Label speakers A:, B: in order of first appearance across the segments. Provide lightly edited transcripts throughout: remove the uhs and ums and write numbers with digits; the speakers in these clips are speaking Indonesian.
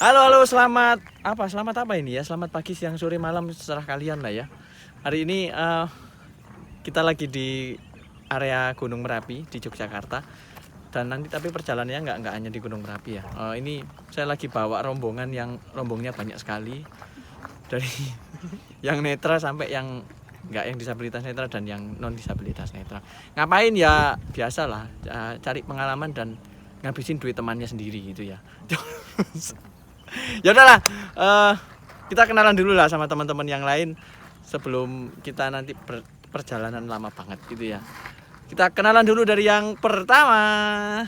A: Halo, selamat apa ini ya? Selamat pagi, siang, sore, malam, terserah kalian lah ya. Hari ini kita lagi di area Gunung Merapi di Yogyakarta. Dan nanti tapi perjalanannya nggak hanya di Gunung Merapi ya. Ini saya lagi bawa rombongan yang rombongnya banyak sekali. Dari yang netra sampai yang nggak, yang disabilitas netra dan yang non disabilitas netra. Ngapain ya? Biasalah, cari pengalaman dan ngabisin duit temannya sendiri gitu ya. Ya udahlah, kita kenalan dulu lah sama teman-teman yang lain sebelum kita nanti perjalanan lama banget gitu ya. Kita kenalan dulu dari yang pertama.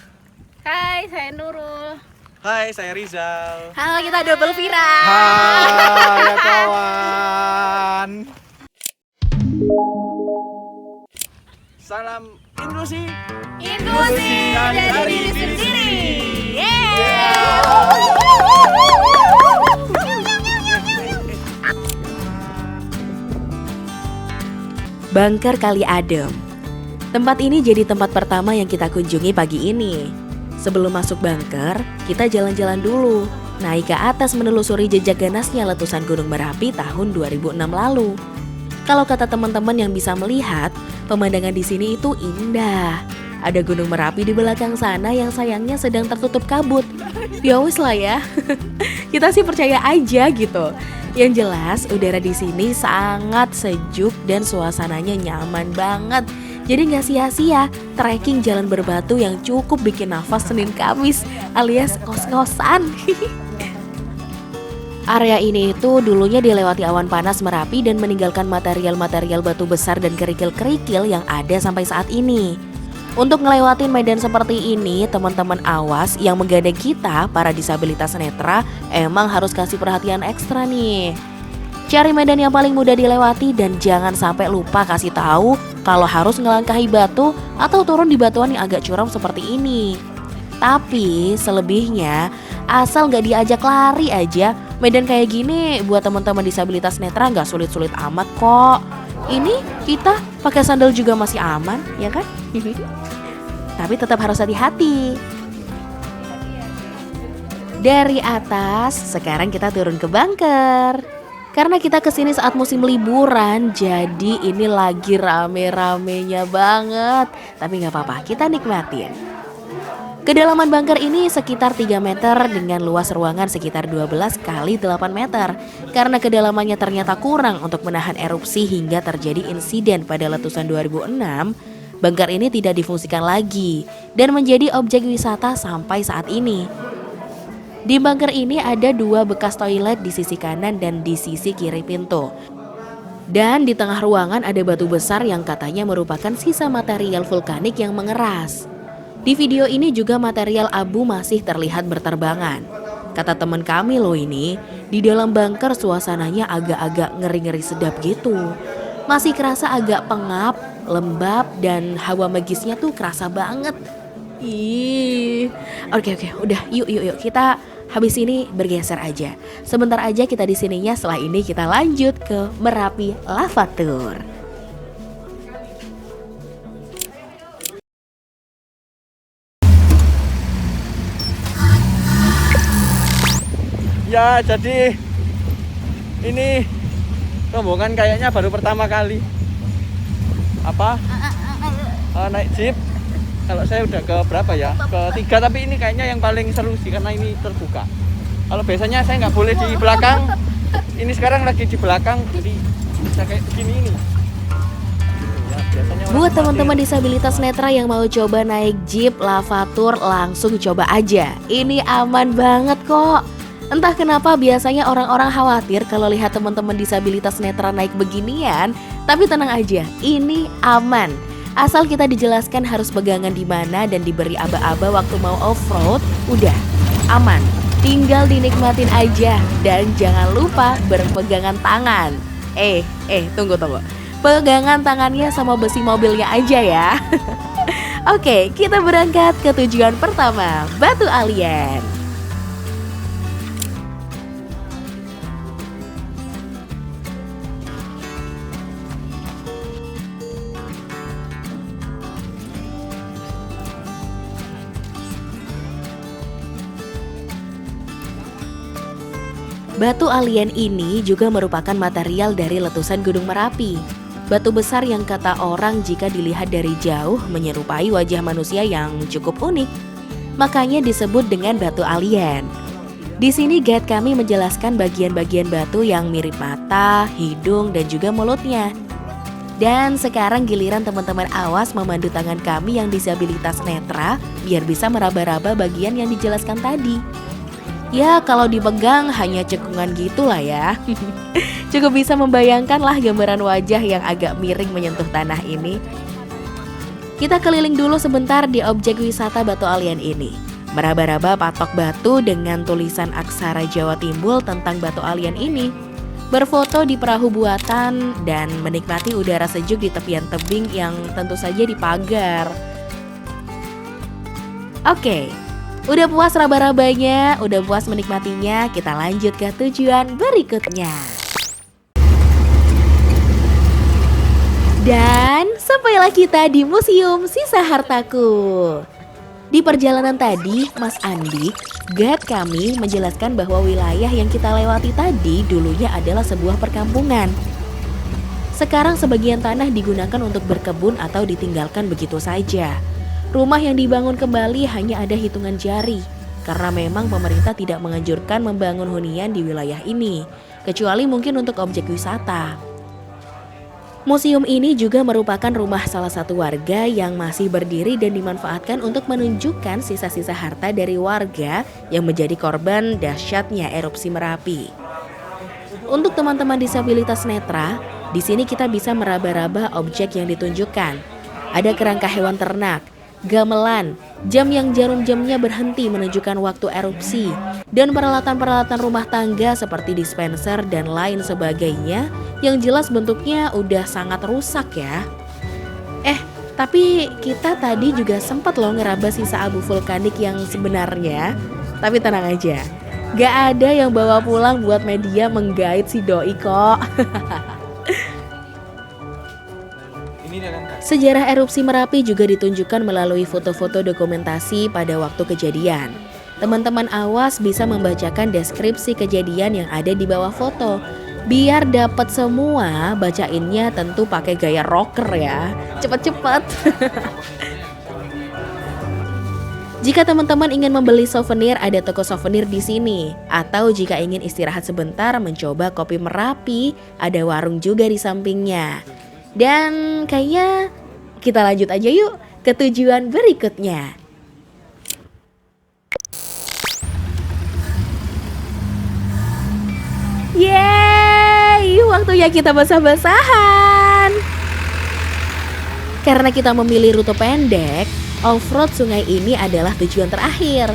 B: Hai, saya Nurul.
A: Hai, saya Rizal.
B: Halo, kita double Vira.
A: Hai ya kawan. Salam inklusi.
B: Inklusi dari diri sendiri.
C: Bangker Kali Adem. Tempat ini jadi tempat pertama yang kita kunjungi pagi ini. Sebelum masuk bangker, kita jalan-jalan dulu, naik ke atas menelusuri jejak ganasnya letusan Gunung Merapi tahun 2006 lalu. Kalau kata teman-teman yang bisa melihat, pemandangan di sini itu indah. Ada Gunung Merapi di belakang sana yang sayangnya sedang tertutup kabut. Ya wis lah ya. Kita sih percaya aja gitu. Yang jelas udara di sini sangat sejuk dan suasananya nyaman banget. Jadi nggak sia-sia trekking jalan berbatu yang cukup bikin nafas Senin Kamis alias kos-kosan. Area ini itu dulunya dilewati awan panas Merapi dan meninggalkan material-material batu besar dan kerikil-kerikil yang ada sampai saat ini. Untuk ngelewatin medan seperti ini, teman-teman awas yang menggandeng kita, para disabilitas netra, emang harus kasih perhatian ekstra nih. Cari medan yang paling mudah dilewati dan jangan sampai lupa kasih tahu kalau harus ngelangkahi batu atau turun di batuan yang agak curam seperti ini. Tapi selebihnya, asal gak diajak lari aja, medan kayak gini buat teman-teman disabilitas netra gak sulit-sulit amat kok. Ini kita pakai sandal juga masih aman, ya kan? Tapi tetap harus hati-hati. Dari atas, sekarang kita turun ke bangker. Karena kita kesini saat musim liburan, jadi ini lagi rame-ramenya banget. Tapi gak apa-apa, kita nikmatin. Kedalaman bangker ini sekitar 3 meter dengan luas ruangan sekitar 12 kali 8 meter. Karena kedalamannya ternyata kurang untuk menahan erupsi hingga terjadi insiden pada letusan 2006, bangker ini tidak difungsikan lagi dan menjadi objek wisata sampai saat ini. Di bangker ini ada 2 bekas toilet di sisi kanan dan di sisi kiri pintu. Dan di tengah ruangan ada batu besar yang katanya merupakan sisa material vulkanik yang mengeras. Di video ini juga material abu masih terlihat berterbangan. Kata teman kami loh ini, di dalam bangker suasananya agak-agak ngeri-ngeri sedap gitu. Masih kerasa agak pengap, lembab, dan hawa magisnya tuh kerasa banget. Oke, udah yuk kita habis ini bergeser aja. Sebentar aja kita di sininya, setelah ini kita lanjut ke Merapi Lava Tour.
A: Ya, jadi ini rombongan kayaknya baru pertama kali naik jeep. Kalau saya udah ke berapa ya? Ke 3, tapi ini kayaknya yang paling seru sih karena ini terbuka. Kalau biasanya saya nggak boleh di belakang, ini sekarang lagi di belakang, jadi bisa kayak begini ini. Ya,
C: buat teman-teman disabilitas netra yang mau coba naik jeep Lava Tour, langsung coba aja. Ini aman banget kok. Entah kenapa biasanya orang-orang khawatir kalau lihat teman-teman disabilitas netra naik beginian, tapi tenang aja, ini aman. Asal kita dijelaskan harus pegangan di mana dan diberi aba-aba waktu mau off-road, udah aman. Tinggal dinikmatin aja dan jangan lupa berpegangan tangan. Tunggu. Pegangan tangannya sama besi mobilnya aja ya. Oke, kita berangkat ke tujuan pertama, Batu Alien. Batu alien ini juga merupakan material dari letusan Gunung Merapi. Batu besar yang kata orang jika dilihat dari jauh menyerupai wajah manusia yang cukup unik. Makanya disebut dengan batu alien. Di sini guide kami menjelaskan bagian-bagian batu yang mirip mata, hidung, dan juga mulutnya. Dan sekarang giliran teman-teman awas memandu tangan kami yang disabilitas netra biar bisa meraba-raba bagian yang dijelaskan tadi. Ya kalau dipegang hanya cekungan gitulah ya. Cukup bisa membayangkan lah gambaran wajah yang agak miring menyentuh tanah ini. Kita keliling dulu sebentar di objek wisata batu alien ini. Meraba-raba patok batu dengan tulisan aksara Jawa Timbul tentang batu alien ini. Berfoto di perahu buatan dan menikmati udara sejuk di tepian tebing yang tentu saja dipagar. Oke, udah puas raba-rabanya, udah puas menikmatinya, kita lanjut ke tujuan berikutnya. Dan sampailah kita di Museum Sisa Hartaku. Di perjalanan tadi, Mas Andi, guide kami menjelaskan bahwa wilayah yang kita lewati tadi dulunya adalah sebuah perkampungan. Sekarang sebagian tanah digunakan untuk berkebun atau ditinggalkan begitu saja. Rumah yang dibangun kembali hanya ada hitungan jari, karena memang pemerintah tidak menganjurkan membangun hunian di wilayah ini, kecuali mungkin untuk objek wisata. Museum ini juga merupakan rumah salah satu warga yang masih berdiri dan dimanfaatkan untuk menunjukkan sisa-sisa harta dari warga yang menjadi korban dahsyatnya erupsi Merapi. Untuk teman-teman disabilitas netra, di sini kita bisa meraba-raba objek yang ditunjukkan. Ada kerangka hewan ternak, gamelan, jam yang jarum jamnya berhenti menunjukkan waktu erupsi, dan peralatan-peralatan rumah tangga seperti dispenser dan lain sebagainya yang jelas bentuknya udah sangat rusak ya. Tapi kita tadi juga sempat loh ngeraba sisa abu vulkanik yang sebenarnya. Tapi tenang aja, gak ada yang bawa pulang buat media menggait si doi kok. Sejarah erupsi Merapi juga ditunjukkan melalui foto-foto dokumentasi pada waktu kejadian. Teman-teman awas bisa membacakan deskripsi kejadian yang ada di bawah foto. Biar dapat semua, bacainnya tentu pakai gaya rocker ya. Cepet-cepet. Jika teman-teman ingin membeli souvenir, ada toko souvenir di sini. Atau jika ingin istirahat sebentar mencoba kopi Merapi, ada warung juga di sampingnya. Dan kayaknya kita lanjut aja yuk ke tujuan berikutnya. Yeay, waktunya kita basah-basahan. Karena kita memilih rute pendek, off-road sungai ini adalah tujuan terakhir.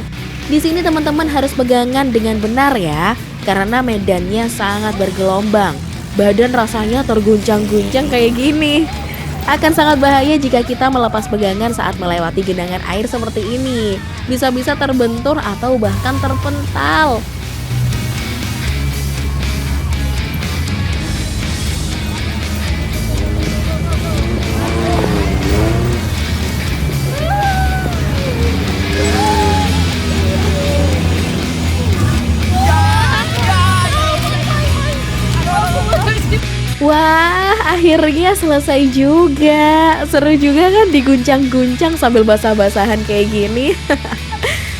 C: Di sini teman-teman harus pegangan dengan benar ya, karena medannya sangat bergelombang. Badan rasanya terguncang-guncang kayak gini. Akan sangat bahaya jika kita melepas pegangan saat melewati genangan air seperti ini. Bisa-bisa terbentur atau bahkan terpental. Wah, akhirnya selesai juga. Seru juga kan diguncang-guncang sambil basah-basahan kayak gini.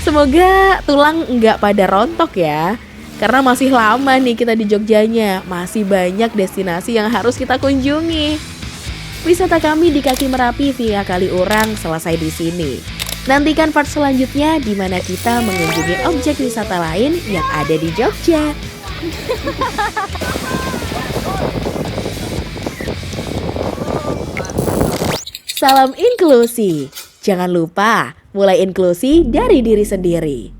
C: Semoga tulang nggak pada rontok ya. Karena masih lama nih kita di Jogjanya. Masih banyak destinasi yang harus kita kunjungi. Wisata kami di kaki Merapi via Kaliurang selesai di sini. Nantikan part selanjutnya di mana kita mengunjungi objek wisata lain yang ada di Jogja. Salam inklusi. Jangan lupa mulai inklusi dari diri sendiri.